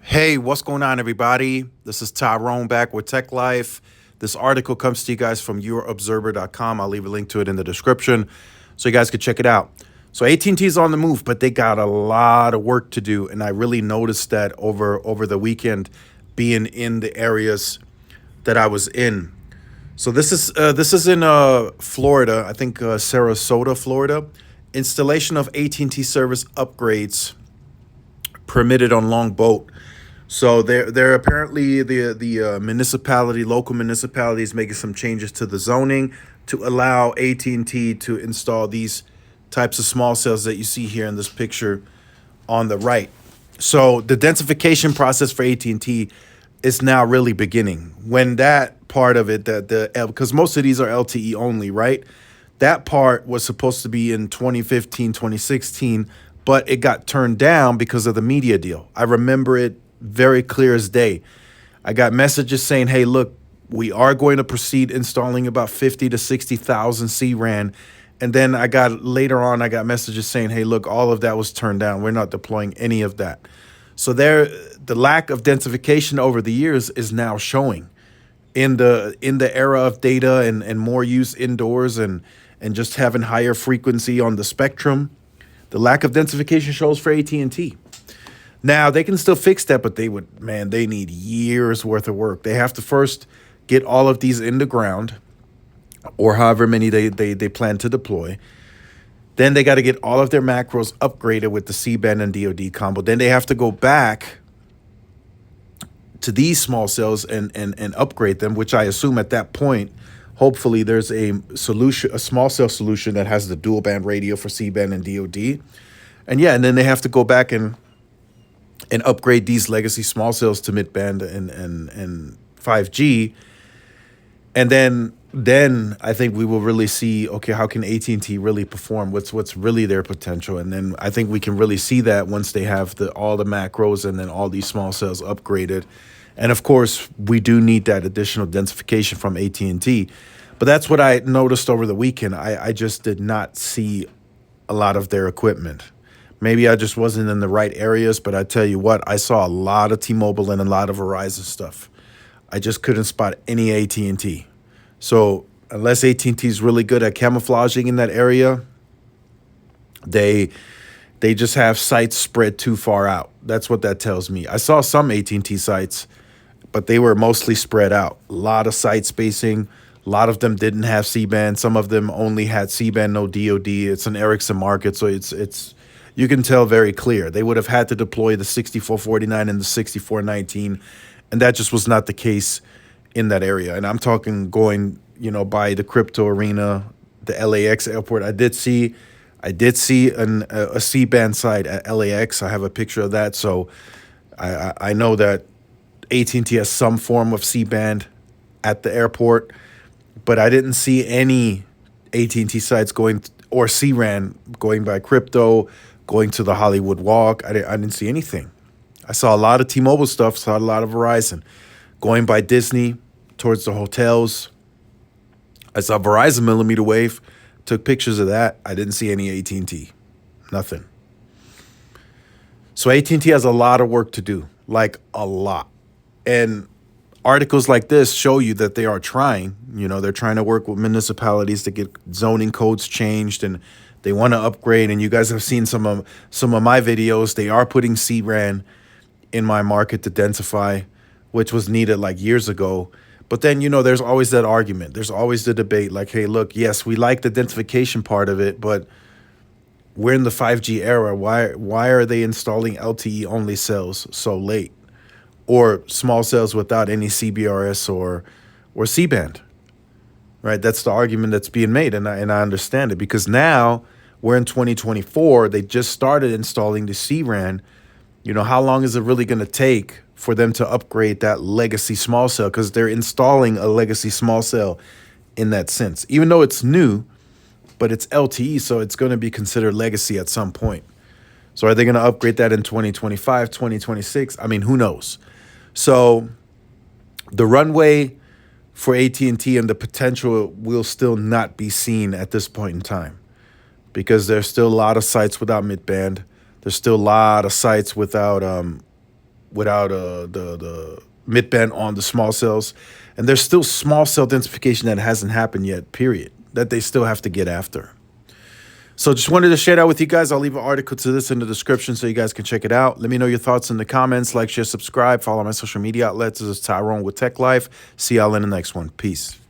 Hey, what's going on, everybody? This is Tyrone back with Tech Life. This article comes to you guys from yourobserver.com. I'll leave a link to it in the description so you guys can check it out. So AT&T is on the move, but they got a lot of work to do, and I really noticed that over the weekend, being in the areas that I was in. So this is in Florida, I think Sarasota, Florida. Installation of AT&T service upgrades permitted on Long Boat. So they're apparently the municipality, local municipalities, making some changes to the zoning to allow AT&T to install these types of small cells that you see here in this picture on the right. So the densification process for AT&T is now really beginning. When that part of it, because most of these are LTE only, right? That part was supposed to be in 2015, 2016, but it got turned down because of the media deal. I remember it very clear as day. I got messages saying, hey, look, we are going to proceed installing about 50 to 60,000 CRAN. And then I got messages saying, hey, look, all of that was turned down. We're not deploying any of that. So the lack of densification over the years is now showing in the era of data and more use indoors and just having higher frequency on the spectrum. The lack of densification shows for AT&T. Now, they can still fix that, but they need years worth of work. They have to first get all of these in the ground, or however many they plan to deploy. Then they got to get all of their macros upgraded with the C-band and DoD combo. Then they have to go back to these small cells and upgrade them, which I assume at that point, hopefully there's a small cell solution that has the dual band radio for C-band and DoD. And then they have to go back and upgrade these legacy small cells to mid-band and 5G. And then I think we will really see, okay, how can AT&T really perform? What's really their potential? And then I think we can really see that once they have all the macros and then all these small cells upgraded. And of course, we do need that additional densification from AT&T. But that's what I noticed over the weekend. I just did not see a lot of their equipment. Maybe I just wasn't in the right areas, but I tell you what, I saw a lot of T-Mobile and a lot of Verizon stuff. I just couldn't spot any AT&T. So unless AT&T is really good at camouflaging in that area, they just have sites spread too far out. That's what that tells me. I saw some AT&T sites, but they were mostly spread out. A lot of site spacing. A lot of them didn't have C-band. Some of them only had C-band, no DoD. It's an Ericsson market, so it's you can tell very clear. They would have had to deploy the 6449 and the 6419, and that just was not the case in that area. And I'm talking going, by the crypto arena, the LAX airport. I did see a C-band site at LAX. I have a picture of that, so I know that AT&T has some form of C-band at the airport, but I didn't see any AT&T sites going or C-RAN going by crypto, going to the Hollywood Walk. I didn't see anything. I saw a lot of T-Mobile stuff, saw a lot of Verizon. Going by Disney towards the hotels. I saw Verizon millimeter wave, took pictures of that. I didn't see any AT&T. Nothing. So AT&T has a lot of work to do, like a lot. And articles like this show you that they are trying. They're trying to work with municipalities to get zoning codes changed, and they want to upgrade. And you guys have seen some of my videos. They are putting C-RAN in my market to densify, which was needed like years ago. But then, there's always that argument. There's always the debate like, hey, look, yes, we like the densification part of it, but we're in the 5G era. Why are they installing LTE only cells so late? Or small cells without any CBRS or C-band, right? That's the argument that's being made, and I understand it, because now we're in 2024. They just started installing the C-RAN. How long is it really going to take for them to upgrade that legacy small cell? Because they're installing a legacy small cell in that sense, even though it's new, but it's LTE, so it's going to be considered legacy at some point. So are they going to upgrade that in 2025, 2026? I mean, who knows? So the runway for AT&T and the potential will still not be seen at this point in time, because there's still a lot of sites without mid-band. There's still a lot of sites without without the mid-band on the small cells. And there's still small cell densification that hasn't happened yet, period, that they still have to get after. So just wanted to share that with you guys. I'll leave an article to this in the description so you guys can check it out. Let me know your thoughts in the comments. Like, share, subscribe. Follow my social media outlets. This is Tyrone with Tech Life. See y'all in the next one. Peace.